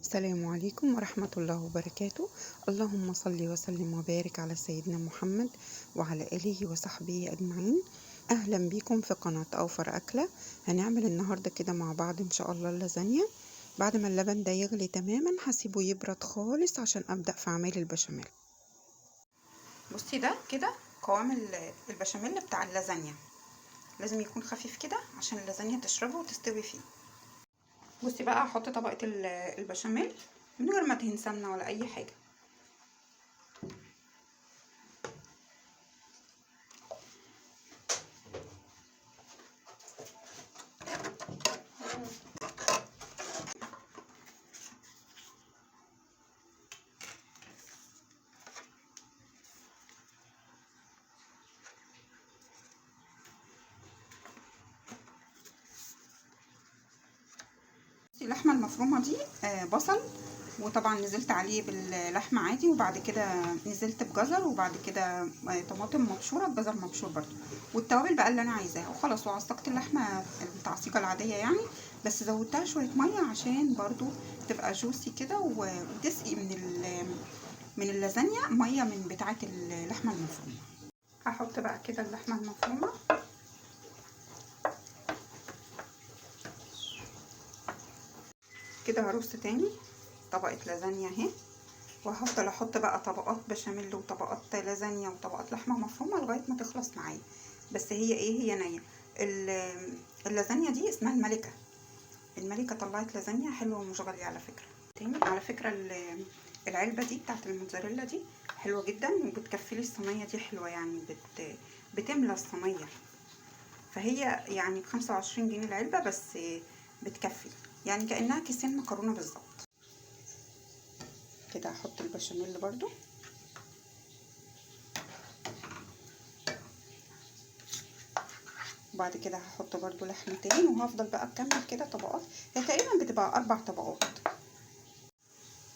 السلام عليكم ورحمة الله وبركاته. اللهم صل وسلم وبارك على سيدنا محمد وعلى آله وصحبه أجمعين. أهلا بكم في قناة أوفر أكلة. هنعمل النهاردة كده مع بعض إن شاء الله اللازانيا. بعد ما اللبن ده يغلي تماما هسيبه يبرد خالص عشان أبدأ في عمل البشاميل. بصي ده كده قوام البشاميل بتاع اللازانيا، لازم يكون خفيف كده عشان اللازانيا تشربه وتستوي فيه. بصي بقى هحط طبقة البشاميل من غير ما ادهن سمنة ولا اي حاجة. اللحمة المفرومة دي بصل، وطبعا نزلت عليه باللحمة عادي، وبعد كده نزلت بجزر، وبعد كده طماطم مبشورة، الجزر مبشور برضو، والتوابل بقى اللي انا عايزاها وخلاص. وعصقت اللحمة التعصيقة العادية يعني، بس زودتها شوية مية عشان برضو تبقى جوسي كده وتسقي من اللازانيا مية من بتاعة اللحمة المفرومة. هحط بقى كده اللحمة المفرومة كده، هرص تاني طبقة لازانيا اهي، وهفضل احط بقى طبقات بشاميل وطبقات لازانيا وطبقات لحمه مفرومه لغايه ما تخلص معايا. بس هي ايه، هي نيه. اللازانيا دي اسمها الملكه. الملكه طلعت لازانيا حلوه ومش غاليه على فكره. تاني على فكره العلبه دي بتاعت الموتزاريلا دي حلوه جدا، وبتكفي لي الصينيه دي حلوه يعني، بتملى الصينيه. فهي يعني ب25 جنيه العلبه، بس بتكفي يعني كانها كيسين مكرونه بالظبط. كده هحط البشاميل برضو، وبعد كده هحط برضو لحمتين، وهفضل بقى اكمل كده طبقات. هي تقريبا بتبقى 4 طبقات.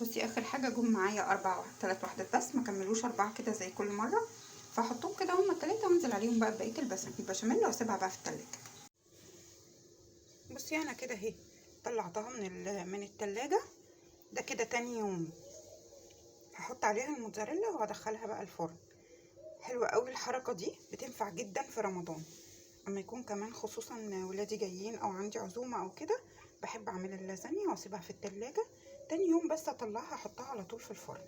بصي اخر حاجه جم معايا 3 وحدات بس، ما كملوش 4 كده زي كل مره، فاحطهم كده هما 3 وانزل عليهم بقى بقيه البشاميل واسيبها بقى في التلاجة. بصي انا كده اهي طلعتها من التلاجة. ده كده تاني يوم هحط عليها الموتزاريلا وهدخلها بقى الفرن. حلوه قوي الحركه دي، بتنفع جدا في رمضان اما يكون كمان خصوصا ولادي جايين او عندي عزومه او كده. بحب اعمل اللازانيا واسيبها في التلاجة، تاني يوم بس اطلعها احطها على طول في الفرن.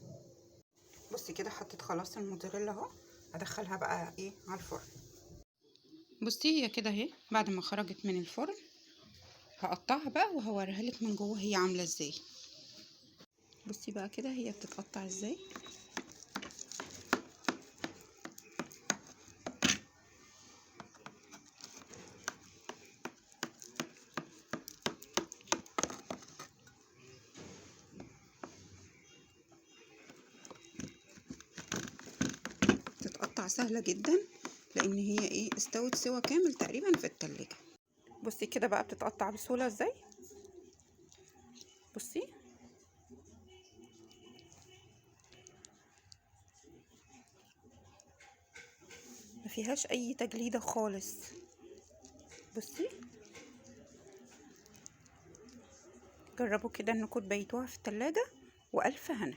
بصي كده حطيت خلاص الموتزاريلا اهو، هدخلها بقى ايه على الفرن. بصي هي كده اهي بعد ما خرجت من الفرن، هقطعها بقى وهوريها لك من جوه هي عامله ازاي. بصي بقى كده هي بتتقطع ازاي. تتقطع سهله جدا لان هي ايه استوت سوا كامل تقريبا في التلاجة. بصي كده بقى بتتقطع بسهوله ازاي. بصي ما فيهاش اي تجليده خالص. بصي جربوا كده انكم تبيتوها في التلاجة، والف هنا.